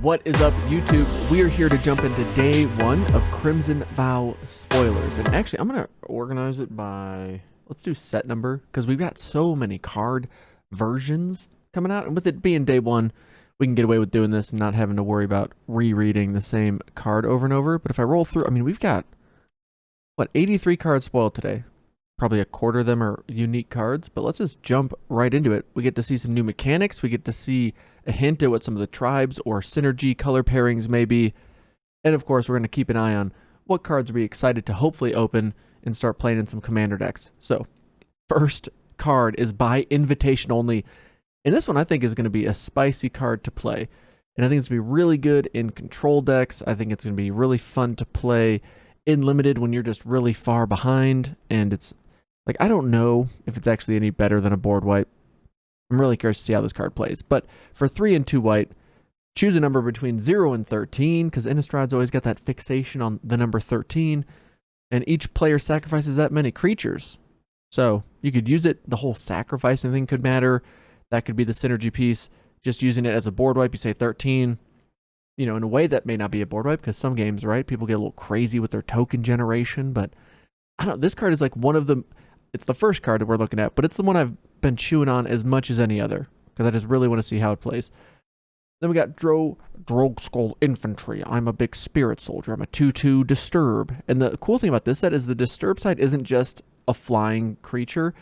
What is up, YouTube? We are here to jump into day one of Crimson Vow spoilers. And actually, I'm going to organize it by, let's do set number, because we've got so many card versions coming out. And with it being day one, we can get away with doing this and not having to worry about rereading the same card over and over. But if I roll through, I mean, we've got, what, 83 cards spoiled today. Probably a quarter of them are unique cards, but let's just jump right into it. We get to see some new mechanics. We get to see a hint at what some of the tribes or synergy color pairings may be. And of course, we're going to keep an eye on what cards are we excited to hopefully open and start playing in some commander decks. So, first card is by invitation only. And this one I think is going to be a spicy card to play. And I think it's going to be really good in control decks. I think it's going to be really fun to play in limited when you're just really far behind. And it's like, I don't know if it's actually any better than a board wipe. I'm really curious to see how this card plays. But for 3 and 2 white, choose a number between 0 and 13, because Innistrad's always got that fixation on the number 13, and each player sacrifices that many creatures. So you could use it, the whole sacrificing thing could matter. That could be the synergy piece. Just using it as a board wipe, you say 13. You know, in a way that may not be a board wipe, because some games, right, people get a little crazy with their token generation, but I don't know, this card is like one of the, it's the first card that we're looking at, but it's the one I've been chewing on as much as any other, because I just really want to see how it plays. Then we got Drogue Skull Infantry. I'm a big spirit soldier. I'm a 2/2 disturb. And the cool thing about this set is the disturb side isn't just a flying creature.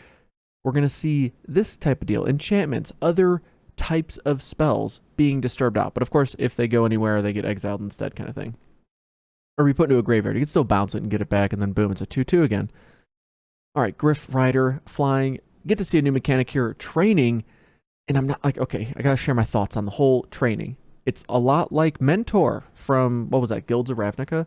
We're going to see this type of deal. Enchantments, other types of spells being disturbed out. But of course, if they go anywhere, they get exiled instead, kind of thing. Or we put into a graveyard. You can still bounce it and get it back, and then boom, it's a 2/2 again. All right, Griff Rider, flying. Get to see a new mechanic here, training. And I'm not like, okay, I got to share my thoughts on the whole training. It's a lot like Mentor from, what was that, Guilds of Ravnica?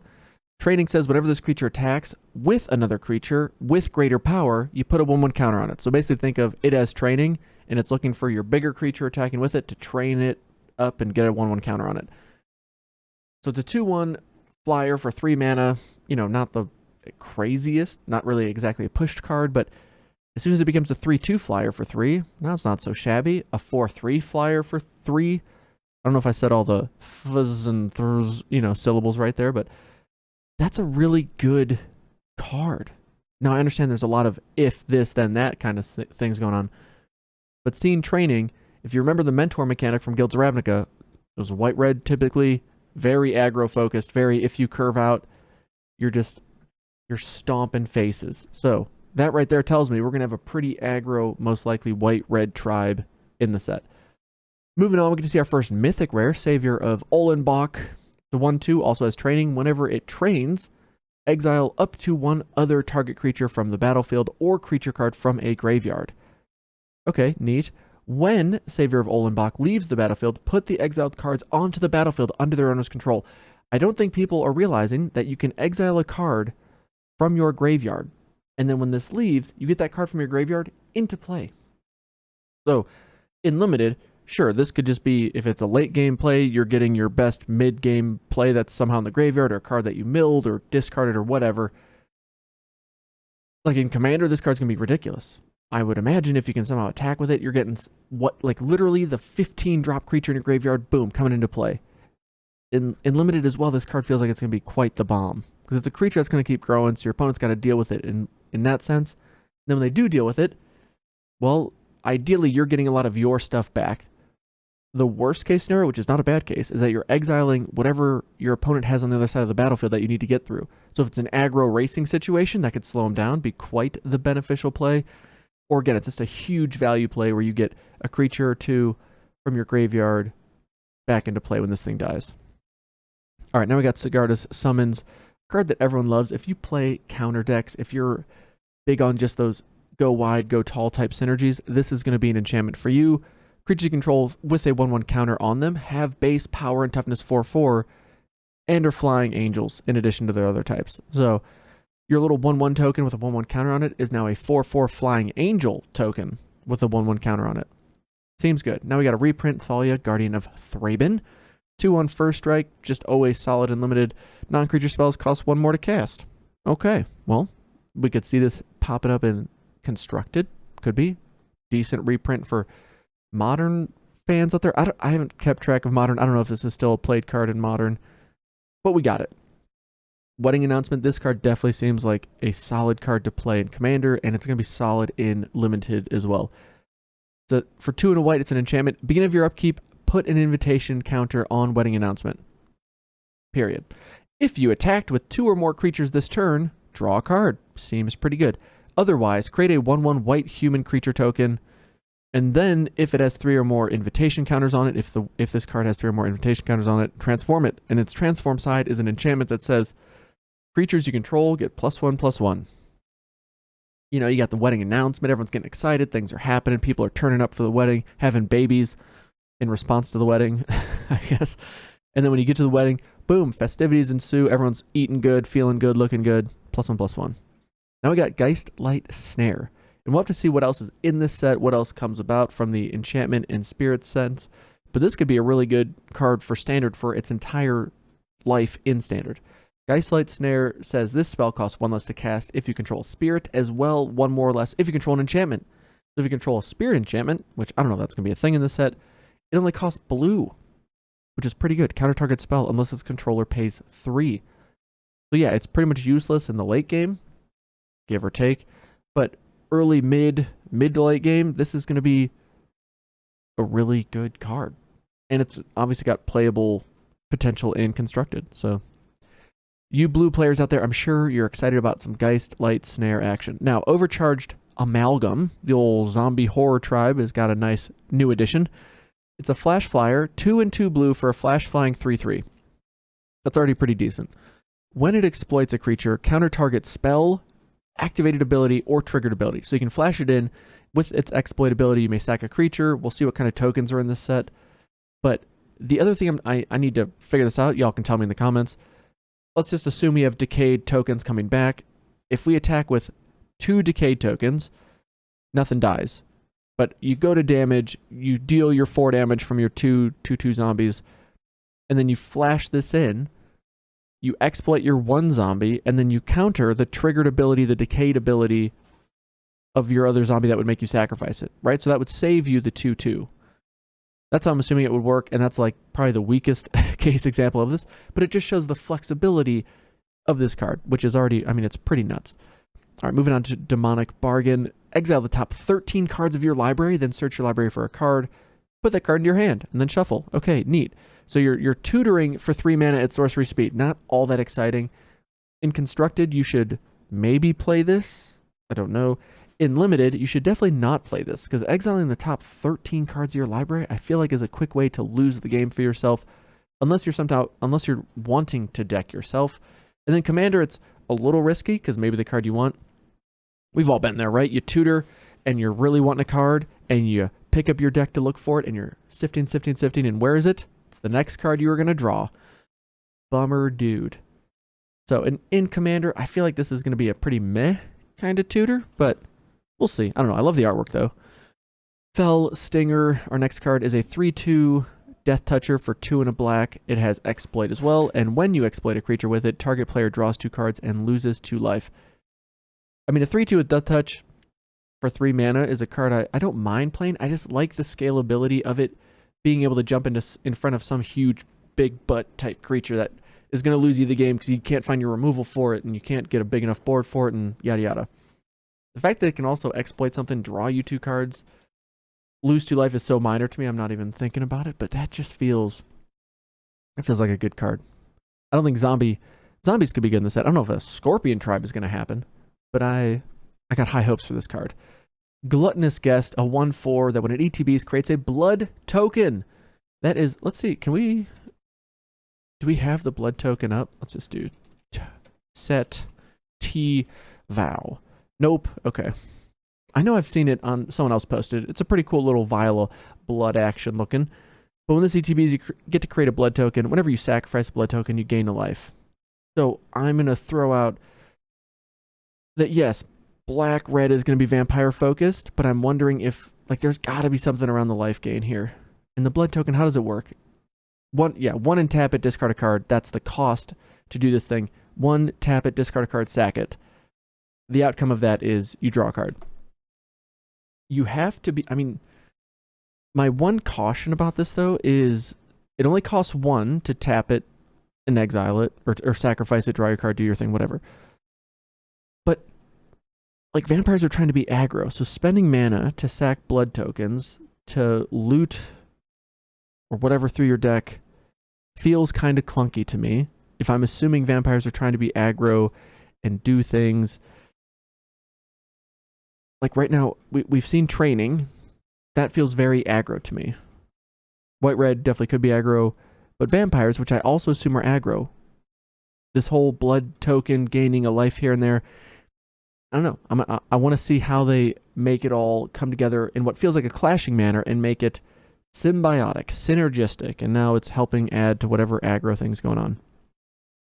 Training says whenever this creature attacks with another creature with greater power, you put a 1/1 counter on it. So basically think of it as training, and it's looking for your bigger creature attacking with it to train it up and get a 1/1 counter on it. So it's a 2/1 flyer for 3 mana, you know, not the craziest, not really exactly a pushed card, but as soon as it becomes a 3/2 flyer for 3, now it's not so shabby. A 4/3 flyer for 3. I don't know if I said all the fuzz and thrs, you know, syllables right there, but that's a really good card. Now I understand there's a lot of if this then that kind of things going on, but seeing training, if you remember the Mentor mechanic from Guilds of Ravnica, it was white-red typically, very aggro focused, very if you curve out, you're stomping faces. So that right there tells me we're going to have a pretty aggro, most likely white-red tribe in the set. Moving on, we get to see our first mythic rare, Savior of Ollenbach. The 1/2 also has training. Whenever it trains, exile up to 1 other target creature from the battlefield or creature card from a graveyard. Okay, neat. When Savior of Ollenbach leaves the battlefield, put the exiled cards onto the battlefield under their owner's control. I don't think people are realizing that you can exile a card from your graveyard, and then when this leaves, you get that card from your graveyard into play. So, in limited, sure, this could just be, if it's a late game play, you're getting your best mid-game play that's somehow in the graveyard, or a card that you milled or discarded or whatever. Like in Commander, this card's going to be ridiculous. I would imagine if you can somehow attack with it, you're getting, what, like literally the 15-drop creature in your graveyard, boom, coming into play. In limited as well, this card feels like it's going to be quite the bomb, because it's a creature that's going to keep growing, so your opponent's got to deal with it in that sense. And then when they do deal with it, well, ideally you're getting a lot of your stuff back. The worst case scenario, which is not a bad case, is that you're exiling whatever your opponent has on the other side of the battlefield that you need to get through. So if it's an aggro racing situation, that could slow them down, be quite the beneficial play. Or again, it's just a huge value play where you get a creature or 2 from your graveyard back into play when this thing dies. All right, now we got Sigarda's Summons, a card that everyone loves. If you play counter decks, if you're big on just those go wide, go tall type synergies, this is going to be an enchantment for you. Creatures you control with a 1/1 counter on them have base power and toughness 4/4 and are flying angels in addition to their other types. So your little 1/1 token with a 1/1 counter on it is now a 4/4 flying angel token with a 1/1 counter on it. Seems good. Now we got a reprint, Thalia, Guardian of Thraben. 2/1 first strike, just always solid and limited. Non-creature spells cost 1 more to cast. Okay, well, we could see this popping up in Constructed. Could be. Decent reprint for Modern fans out there. I haven't kept track of Modern. I don't know if this is still a played card in Modern, but we got it. Wedding Announcement. This card definitely seems like a solid card to play in Commander, and it's going to be solid in Limited as well. So for 2 and a white, it's an enchantment. Beginning of your upkeep, put an invitation counter on Wedding Announcement. Period. If you attacked with 2 or more creatures this turn, draw a card. Seems pretty good. Otherwise, create a 1/1 white human creature token, and then if it has 3 or more invitation counters on it, if this card has 3 or more invitation counters on it, transform it. And its transform side is an enchantment that says, creatures you control get +1/+1. You know, you got the wedding announcement, everyone's getting excited, things are happening, people are turning up for the wedding, having babies in response to the wedding, I guess. And then when you get to the wedding, boom, festivities ensue, everyone's eating good, feeling good, looking good, +1/+1. Now we got Geistlight Snare. And we'll have to see what else is in this set, what else comes about from the enchantment and spirit sense. But this could be a really good card for Standard for its entire life in Standard. Geistlight Snare says this spell costs 1 less to cast if you control a spirit, as well 1 more or less if you control an enchantment. So if you control a spirit enchantment, which I don't know if that's going to be a thing in this set, it only costs blue, which is pretty good. Counter target spell unless its controller pays 3. So yeah, it's pretty much useless in the late game, give or take. But early, mid to late game, this is going to be a really good card. And it's obviously got playable potential in Constructed, so... You blue players out there, I'm sure you're excited about some Geistlight Snare action. Now, Overcharged Amalgam, the old zombie horror tribe, has got a nice new addition. It's a flash flyer, 2 and 2 blue for a flash flying 3/3. That's already pretty decent. When it exploits a creature, counter target spell, activated ability, or triggered ability. So you can flash it in. With its exploit ability, you may sack a creature. We'll see what kind of tokens are in this set. But the other thing I need to figure this out. Y'all can tell me in the comments. Let's just assume we have decayed tokens coming back. If we attack with 2 decayed tokens, nothing dies. But you go to damage, you deal your 4 damage from your 2/2 zombies, and then you flash this in, you exploit your 1 zombie, and then you counter the triggered ability, the decayed ability of your other zombie that would make you sacrifice it, right? So that would save you the 2/2. That's how I'm assuming it would work, and that's like probably the weakest case example of this, but it just shows the flexibility of this card, which is already, I mean, it's pretty nuts. All right, moving on to Demonic Bargain. Exile the top 13 cards of your library, then search your library for a card, put that card in your hand, and then shuffle. Okay, neat. So you're tutoring for 3 mana at sorcery speed. Not all that exciting. In Constructed, you should maybe play this. I don't know. In Limited, you should definitely not play this, because exiling the top 13 cards of your library, I feel like is a quick way to lose the game for yourself, unless you're wanting to deck yourself. And then Commander, it's a little risky, because maybe the card you want. We've all been there, right? You tutor, and you're really wanting a card, and you pick up your deck to look for it, and you're sifting, and where is it? It's the next card you were going to draw. Bummer, dude. So in Commander, I feel like this is going to be a pretty meh kind of tutor, but... we'll see. I don't know. I love the artwork, though. Fell Stinger, our next card, is a 3/2 Death Toucher for 2 and a black. It has Exploit as well, and when you exploit a creature with it, target player draws 2 cards and loses 2 life. I mean, a 3/2 with Death Touch for 3 mana is a card I don't mind playing. I just like the scalability of it, being able to jump in front of some huge, big butt type creature that is going to lose you the game because you can't find your removal for it, and you can't get a big enough board for it, and yada yada. The fact that it can also exploit something, draw you 2 cards, lose 2 life is so minor to me, I'm not even thinking about it, but that just feels like a good card. I don't think zombies could be good in this set. I don't know if a Scorpion Tribe is going to happen, but I got high hopes for this card. Gluttonous Guest, a 1/4 that when it ETBs creates a blood token. That is, let's see, do we have the blood token up? Let's just do set T vow. Nope. Okay. I know I've seen it on someone else posted. It's a pretty cool little vial of blood action looking. But when this ETBs, you get to create a blood token. Whenever you sacrifice a blood token, you gain a life. So I'm going to throw out that, yes, black-red is going to be vampire focused, but I'm wondering if, like, there's got to be something around the life gain here. And the blood token, how does it work? 1 and tap it, discard a card. That's the cost to do this thing. 1, tap it, discard a card, sack it. The outcome of that is you draw a card. You have to be, I mean, My one caution about this, though, is it only costs 1 to tap it and exile it, or sacrifice it, draw your card, do your thing, whatever. But, like, vampires are trying to be aggro, so spending mana to sack blood tokens, to loot, or whatever through your deck, feels kind of clunky to me. If I'm assuming vampires are trying to be aggro and do things. Like, right now, we've seen training. That feels very aggro to me. White-red definitely could be aggro, but vampires, which I also assume are aggro, this whole blood token gaining a life here and there, I don't know. I want to see how they make it all come together in what feels like a clashing manner and make it symbiotic, synergistic, and now it's helping add to whatever aggro thing's going on.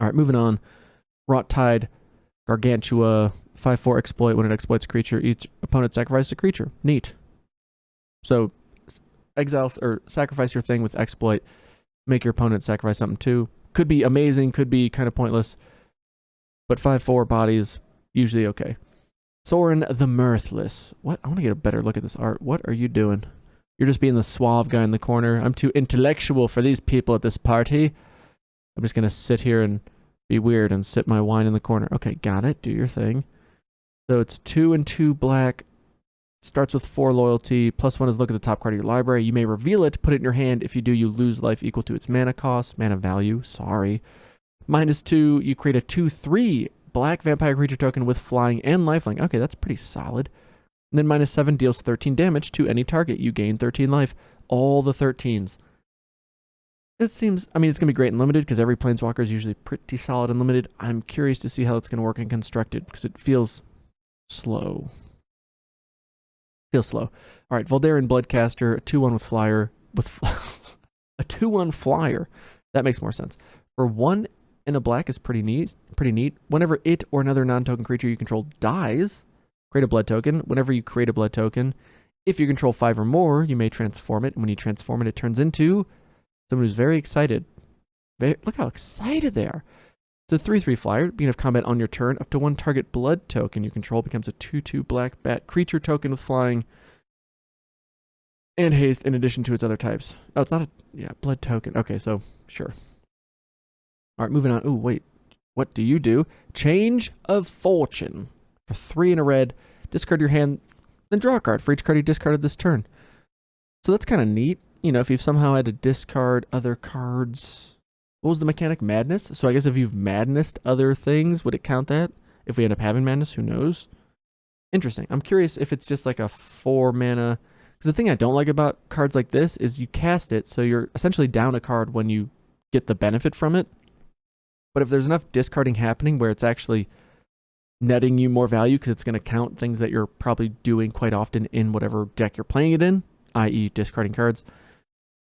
All right, moving on. Wrought Tide, Gargantua, 5/4 exploit. When it exploits a creature, each opponent sacrifices a creature. Neat. So, exile or sacrifice your thing with exploit. Make your opponent sacrifice something too. Could be amazing, could be kind of pointless. But 5/4 bodies, usually okay. Sorin the Mirthless. What? I want to get a better look at this art. What are you doing? You're just being the suave guy in the corner. I'm too intellectual for these people at this party. I'm just going to sit here and be weird and sip my wine in the corner. Okay, got it. Do your thing. So it's 2 and 2 black. Starts with 4 loyalty. +1 is look at the top card of your library. You may reveal it, put it in your hand. If you do, you lose life equal to its mana cost. Mana value. Sorry. -2, you create a 2/3 black vampire creature token with flying and lifelink. Okay, that's pretty solid. And then -7 deals 13 damage to any target. You gain 13 life. All the 13s. It seems, I mean, it's going to be great in limited because every planeswalker is usually pretty solid in limited. I'm curious to see how it's going to work in constructed because it feels slow. Feels slow. All right, Voldering Bloodcaster, a 2/1 with flyer. A 2/1 flyer. That makes more sense. For 1 and a black is pretty neat. Whenever it or another non-token creature you control dies, create a blood token. Whenever you create a blood token, if you control 5 or more, you may transform it. And when you transform it, it turns into someone who's very excited. Look how excited they are. It's a 3/3 flyer. Beginning of combat on your turn, up to 1 target blood token you control becomes a 2/2 black bat creature token with flying and haste in addition to its other types. Oh, it's not a... Yeah, blood token. Okay, so, sure. All right, moving on. Ooh, wait. What do you do? Change of Fortune. For 3 and a red, discard your hand, then draw a card for each card you discarded this turn. So that's kind of neat. You know, if you've somehow had to discard other cards... What was the mechanic? Madness? So I guess if you've madnessed other things, would it count that? If we end up having madness, who knows? Interesting. I'm curious if it's just like a 4 mana... Because the thing I don't like about cards like this is you cast it, so you're essentially down a card when you get the benefit from it. But if there's enough discarding happening where it's actually netting you more value because it's going to count things that you're probably doing quite often in whatever deck you're playing it in, i.e. discarding cards,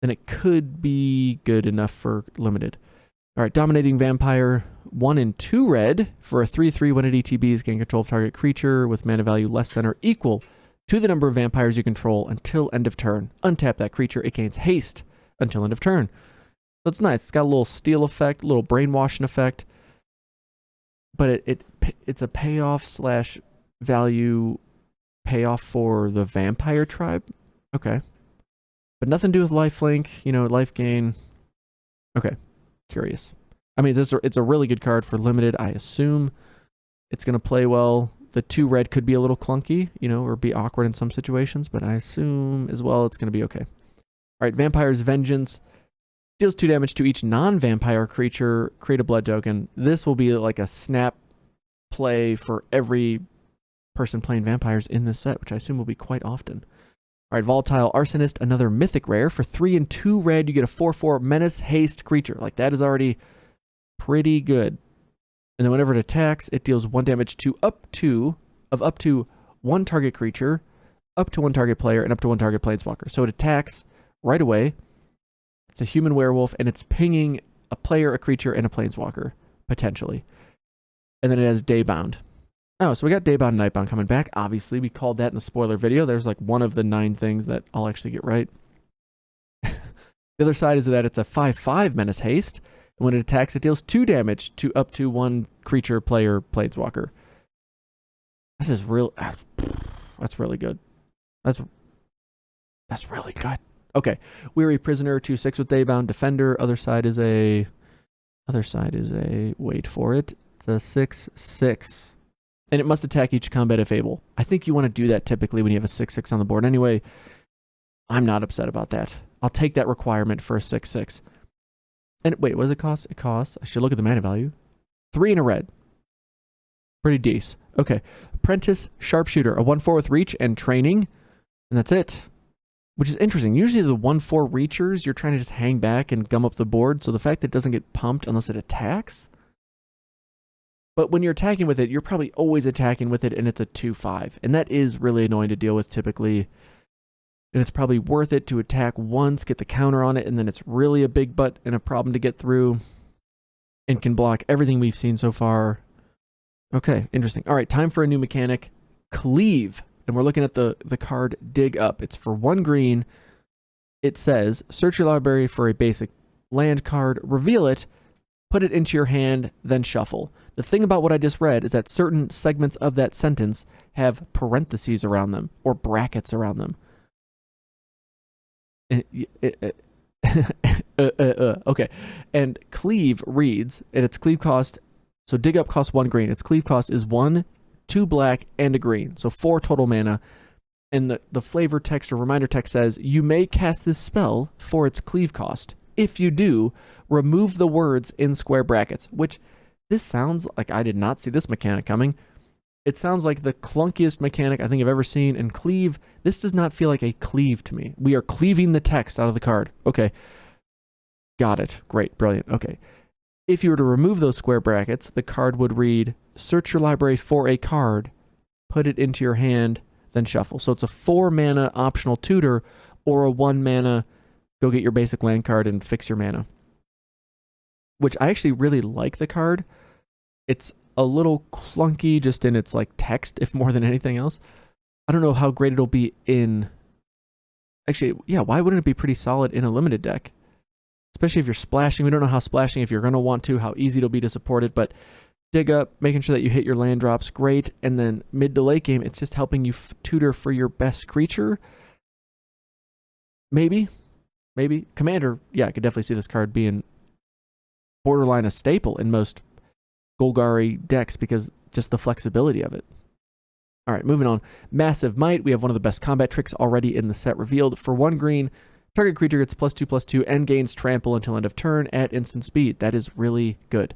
then it could be good enough for limited. All right, Dominating Vampire, 1 and 2 red for a 3/3 when it ETBs, gain control of target creature with mana value less than or equal to the number of vampires you control until end of turn. Untap that creature, it gains haste until end of turn. So it's nice. It's got a little steal effect, a little brainwashing effect, but it's a payoff slash value payoff for the vampire tribe. Okay. But nothing to do with lifelink, you know, life gain. Okay. Curious. I mean, it's a really good card for limited. I assume it's going to play well. The 2 red could be a little clunky, you know, or be awkward in some situations, but I assume as well it's going to be okay. All right, Vampire's Vengeance. Deals 2 damage to each non-vampire creature. Create a blood token. This will be like a snap play for every person playing vampires in this set, which I assume will be quite often. All right, Volatile Arsonist, another mythic rare. For 3 and 2 red, you get a 4/4 menace haste creature. Like, that is already pretty good. And then whenever it attacks, it deals 1 damage to up to 1 target creature, up to 1 target player, and up to 1 target planeswalker. So it attacks right away. It's a human werewolf, and it's pinging a player, a creature, and a planeswalker, potentially. And then it has Daybound. Oh, so we got Daybound and Nightbound coming back. Obviously, we called that in the spoiler video. There's like one of the 9 things that I'll actually get right. The other side is that it's a 5/5 menace haste. And when it attacks, it deals 2 damage to up to 1 creature, player, planeswalker. This is real. That's really good. That's really good. Okay. Weary Prisoner, 2/6 with Daybound. Defender. Other side is a... Wait for it. It's a 6/6. And it must attack each combat if able. I think you want to do that typically when you have a 6/6 on the board. Anyway, I'm not upset about that. I'll take that requirement for a 6/6. And wait, what does it cost? It costs... I should look at the mana value. 3 and a red. Pretty decent. Okay. Apprentice Sharpshooter, a 1/4 with reach and training. And that's it. Which is interesting. Usually the 1/4 reachers, you're trying to just hang back and gum up the board. So the fact that it doesn't get pumped unless it attacks. But when you're attacking with it, you're probably always attacking with it, and it's a 2/5. And that is really annoying to deal with typically. And it's probably worth it to attack once, get the counter on it, and then it's really a big butt and a problem to get through. And can block everything we've seen so far. Okay, interesting. All right, time for a new mechanic. Cleave. And we're looking at the card Dig Up. It's for 1 green. It says, search your library for a basic land card, reveal it, put it into your hand, then shuffle. The thing about what I just read is that certain segments of that sentence have parentheses around them or brackets around them. Okay. And Cleave reads, and its cleave cost, so Dig Up costs 1 green. Its cleave cost is 1, 2 black, and a green. So 4 total mana. And the flavor text or reminder text says, you may cast this spell for its cleave cost. If you do, remove the words in square brackets, which this sounds like I did not see this mechanic coming. It sounds like the clunkiest mechanic I think I've ever seen. And cleave, this does not feel like a cleave to me. We are cleaving the text out of the card. Okay. Got it. Great. Brilliant. Okay. If you were to remove those square brackets, the card would read, search your library for a card, put it into your hand, then shuffle. So it's a 4 mana optional tutor or a 1 mana go get your basic land card and fix your mana. Which I actually really like the card. It's a little clunky just in its like text, if more than anything else. I don't know how great it'll be in... Actually, yeah, why wouldn't it be pretty solid in a limited deck? Especially if you're splashing. We don't know how splashing, if you're going to want to, how easy it'll be to support it, but Dig Up, making sure that you hit your land drops, great. And then mid to late game, it's just helping you tutor for your best creature. Maybe. Commander, yeah, I could definitely see this card being borderline a staple in most Golgari decks because just the flexibility of it. All right, moving on. Massive Might. We have one of the best combat tricks already in the set revealed. For 1 green, target creature gets +2/+2 and gains trample until end of turn at instant speed. That is really good.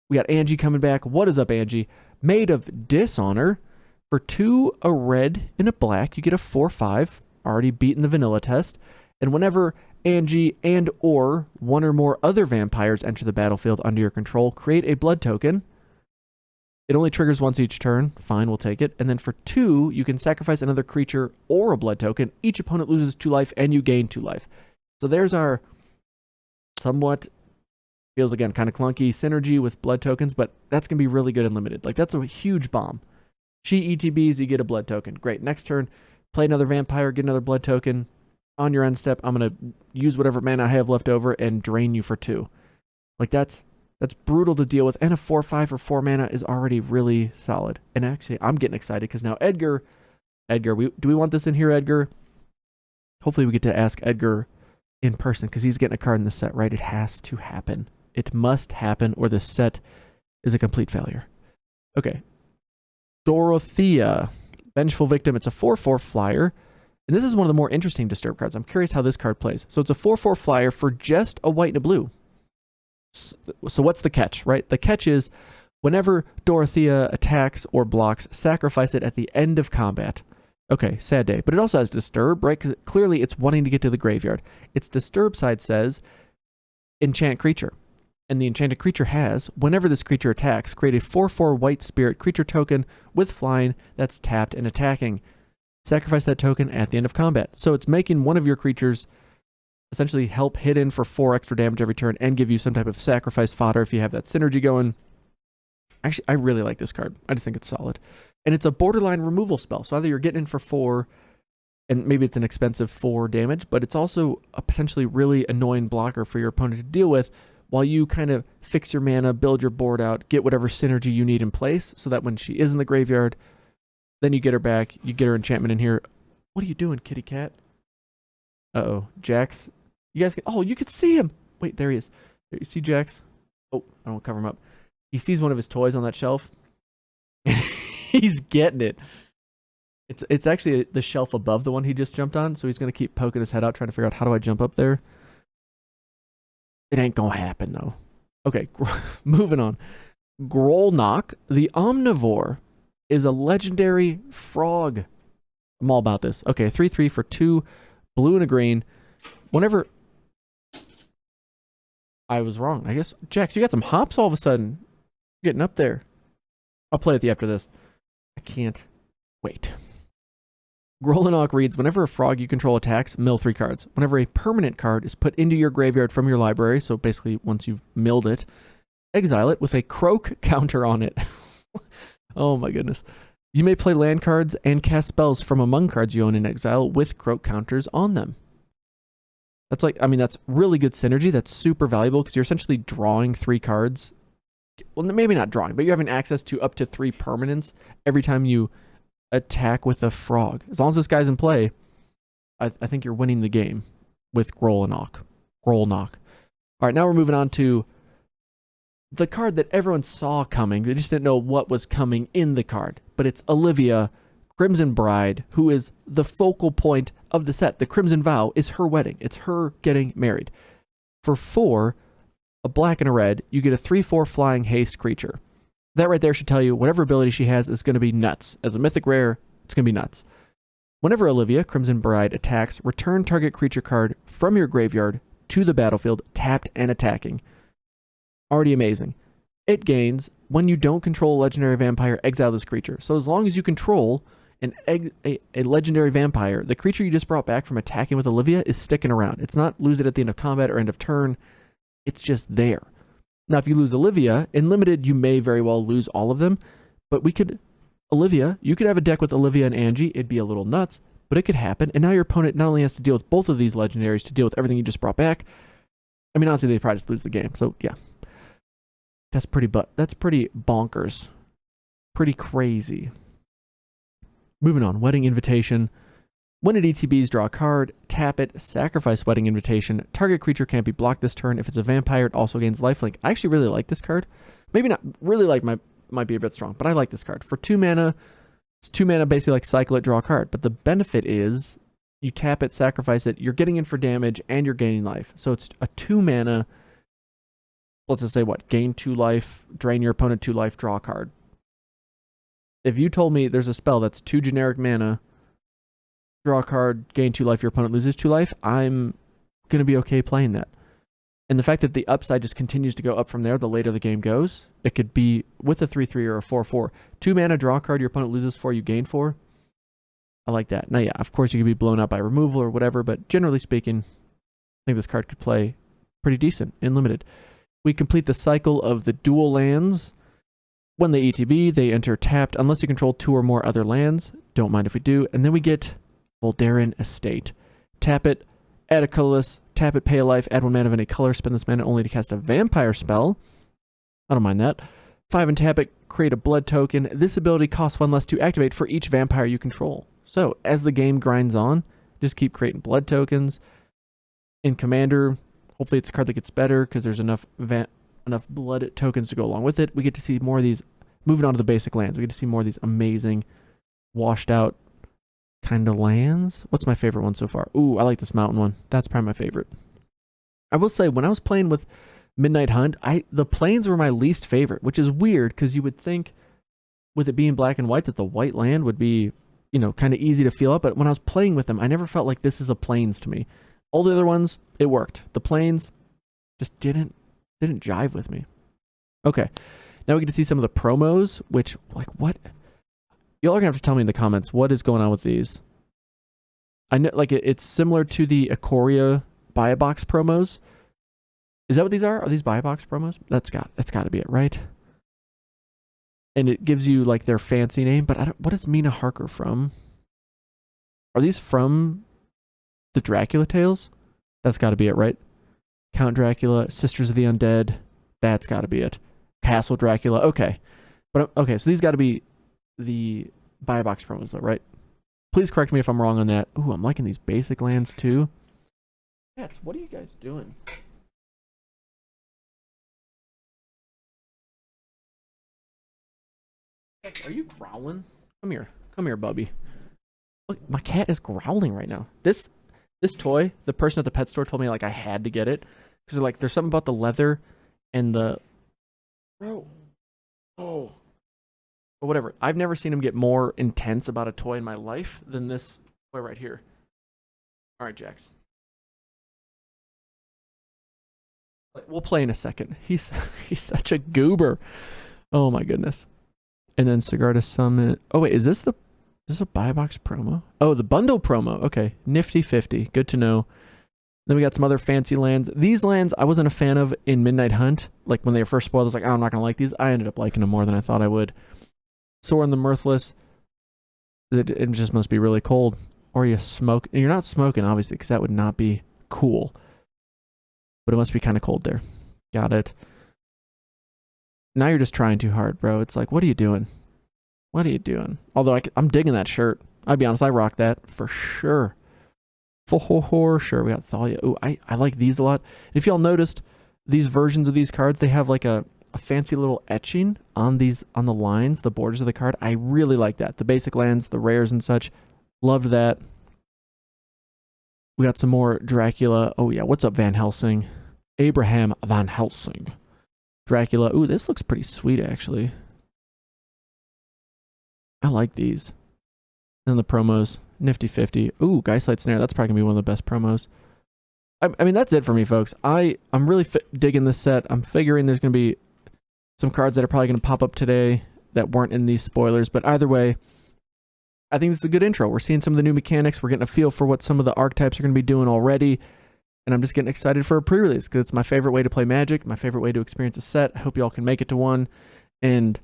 We got Angie coming back. What is up, Angie? Made of Dishonor. For 2, a red, and a black, you get a 4/5. Already beaten the vanilla test. And whenever Angie and or 1 or more other vampires enter the battlefield under your control, create a blood token. It only triggers once each turn. Fine, we'll take it. And then for 2, you can sacrifice another creature or a blood token. Each opponent loses 2 life and you gain 2 life. So there's our somewhat, feels again kind of clunky synergy with blood tokens, but that's going to be really good and limited. Like that's a huge bomb. She ETBs, you get a blood token. Great. Next turn, play another vampire, get another blood token. On your end step, I'm going to use whatever mana I have left over and drain you for 2. Like that's brutal to deal with. And a 4/5 for 4 mana is already really solid. And actually, I'm getting excited because now Edgar, do we want this in here, Edgar? Hopefully we get to ask Edgar in person because he's getting a card in the set, right? It has to happen. It must happen or the set is a complete failure. Okay. Dorothea, Vengeful Victim. It's a 4/4 flyer. And this is one of the more interesting disturb cards. I'm curious how this card plays. So it's a 4/4 flyer for just a white and a blue. So what's the catch, right? The catch is whenever Dorothea attacks or blocks, sacrifice it at the end of combat. Okay, sad day. But it also has disturb, right? Because clearly it's wanting to get to the graveyard. Its disturb side says enchant creature. And the enchanted creature has, whenever this creature attacks, create a 4/4 white spirit creature token with flying that's tapped and attacking. Sacrifice that token at the end of combat. So it's making one of your creatures essentially help hit in for 4 extra damage every turn and give you some type of sacrifice fodder if you have that synergy going. Actually, I really like this card. I just think it's solid. And it's a borderline removal spell. So either you're getting in for 4, and maybe it's an expensive 4 damage, but it's also a potentially really annoying blocker for your opponent to deal with while you kind of fix your mana, build your board out, get whatever synergy you need in place so that when she is in the graveyard, then you get her back, you get her enchantment in here. What are you doing, kitty cat? Uh-oh. Jax. You guys can... Oh, you can see him! Wait, there he is. There, you see Jax? Oh, I don't cover him up. He sees one of his toys on that shelf. He's getting it. It's actually the shelf above the one he just jumped on, so he's going to keep poking his head out trying to figure out how do I jump up there. It ain't going to happen, though. Okay, moving on. Grolnok, the Omnivore, is a legendary frog. I'm all about this. Okay, 3/3 for 2, blue and a green. Whenever... I was wrong. I guess, Jax, you got some hops all of a sudden. You're getting up there. I'll play with you after this. I can't wait. Grolnok reads, whenever a frog you control attacks, mill 3 cards. Whenever a permanent card is put into your graveyard from your library, so basically once you've milled it, exile it with a croak counter on it. Oh my goodness. You may play land cards and cast spells from among cards you own in exile with croak counters on them. That's like, I mean, that's really good synergy. That's super valuable because you're essentially drawing 3 cards. Well, maybe not drawing, but you're having access to up to 3 permanents every time you attack with a frog. As long as this guy's in play, I think you're winning the game with Grolnok. All right, now we're moving on to the card that everyone saw coming. They just didn't know what was coming in the card. But it's Olivia, Crimson Bride, who is the focal point of the set. The Crimson Vow is her wedding. It's her getting married. For 4, a black and a red, you get a 3/4 flying haste creature. That right there should tell you whatever ability she has is going to be nuts. As a mythic rare, it's going to be nuts. Whenever Olivia, Crimson Bride, attacks, return target creature card from your graveyard to the battlefield, tapped and attacking. Already amazing. It gains, when you don't control a legendary vampire, exile this creature. So as long as you control a legendary vampire, the creature you just brought back from attacking with Olivia is sticking around. It's not lose it at the end of combat or end of turn. It's just there. Now, if you lose Olivia, in Limited, you may very well lose all of them, but Olivia, you could have a deck with Olivia and Angie, it'd be a little nuts, but it could happen, and now your opponent not only has to deal with both of these legendaries to deal with everything you just brought back, I mean, honestly, they'd probably just lose the game, so yeah. That's pretty bonkers. Pretty crazy. Moving on, Wedding Invitation. When it ETBs, draw a card, tap it, sacrifice Wedding Invitation. Target creature can't be blocked this turn. If it's a vampire, it also gains lifelink. I actually really like this card. Maybe not really like, might be a bit strong, but I like this card. For 2 mana, it's 2 mana, basically like cycle it, draw a card. But the benefit is you tap it, sacrifice it, you're getting in for damage, and you're gaining life. So it's a 2 mana, let's just say what? Gain 2 life, drain your opponent 2 life, draw a card. If you told me there's a spell that's 2 generic mana, draw a card, gain 2 life, your opponent loses 2 life, I'm going to be okay playing that. And the fact that the upside just continues to go up from there the later the game goes, it could be with a 3/3 or a 4/4. 2 mana, draw a card, your opponent loses 4, you gain 4. I like that. Now, yeah, of course you could be blown out by removal or whatever, but generally speaking, I think this card could play pretty decent in Limited. We complete the cycle of the dual lands. When they ETB, they enter tapped unless you control 2 or more other lands. Don't mind if we do. And then we get Voldering Estate. Tap it, add a colorless, tap it, pay a life, add 1 mana of any color, spend this mana only to cast a vampire spell. I don't mind that. 5 and tap it, create a blood token. This ability costs 1 less to activate for each vampire you control. So, as the game grinds on, just keep creating blood tokens. In Commander, hopefully it's a card that gets better because there's enough blood tokens to go along with it. We get to see more of these, moving on to the basic lands, we get to see more of these amazing, washed out kind of lands. What's my favorite one so far? Ooh, I like this mountain one. That's probably my favorite. I will say, when I was playing with Midnight Hunt, the plains were my least favorite, which is weird because you would think with it being black and white that the white land would be, you know, kind of easy to feel up. But when I was playing with them, I never felt like this is a plains to me. All the other ones, it worked. The plains just didn't jive with me. Okay. Now we get to see some of the promos, which, like, what? Y'all are going to have to tell me in the comments what is going on with these. I know, like, it's similar to the Ikoria buy a box promos. Is that what these are? Are these buy a box promos? That's got to be it, right? And it gives you, like, their fancy name, but what is Mina Harker from? Are these from the Dracula tales? That's got to be it, right? Count Dracula, Sisters of the Undead. That's got to be it. Castle Dracula. Okay. But okay, so these got to be the buy a box promos though, right? Please correct me if I'm wrong on that. Ooh, I'm liking these basic lands too. Cats, what are you guys doing? Are you growling? Come here, Bubby. Look, my cat is growling right now. This toy, the person at the pet store told me like I had to get it because like there's something about the leather and the bro. Oh, but whatever. I've never seen him get more intense about a toy in my life than this toy right here. All right, Jax. We'll play in a second. He's such a goober. Oh my goodness. And then Cigar to Summit. Oh wait, is this a buy box promo? Oh, the bundle promo. Okay, nifty 50. Good to know. Then we got some other fancy lands. These lands I wasn't a fan of in Midnight Hunt. Like when they were first spoiled, I was like, oh, I'm not gonna like these. I ended up liking them more than I thought I would. Sorin the Mirthless. It just must be really cold. Or you smoke. You're not smoking, obviously, because that would not be cool. But it must be kind of cold there. Got it. Now you're just trying too hard, bro. It's like, what are you doing? What are you doing? Although I'm digging that shirt. I'll be honest, I rock that for sure. For sure. We got Thalia. Ooh, I like these a lot. If y'all noticed, these versions of these cards, they have like a fancy little etching on the lines, the borders of the card. I really like that. The basic lands, the rares and such. Loved that. We got some more Dracula. Oh yeah, what's up, Van Helsing? Abraham Van Helsing. Dracula. Ooh, this looks pretty sweet, actually. I like these. And the promos. Nifty 50. Ooh, Geistlight Snare. That's probably going to be one of the best promos. I mean, that's it for me, folks. I'm really digging this set. I'm figuring there's going to be some cards that are probably going to pop up today that weren't in these spoilers. But either way, I think this is a good intro. We're seeing some of the new mechanics. We're getting a feel for what some of the archetypes are going to be doing already. And I'm just getting excited for a pre-release because it's my favorite way to play Magic, my favorite way to experience a set. I hope y'all can make it to one. And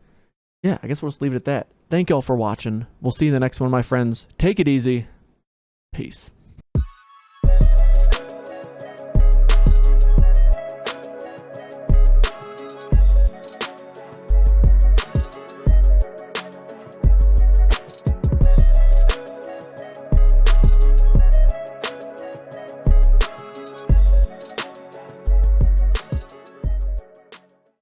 yeah, I guess we'll just leave it at that. Thank y'all for watching. We'll see you in the next one, my friends. Take it easy. Peace.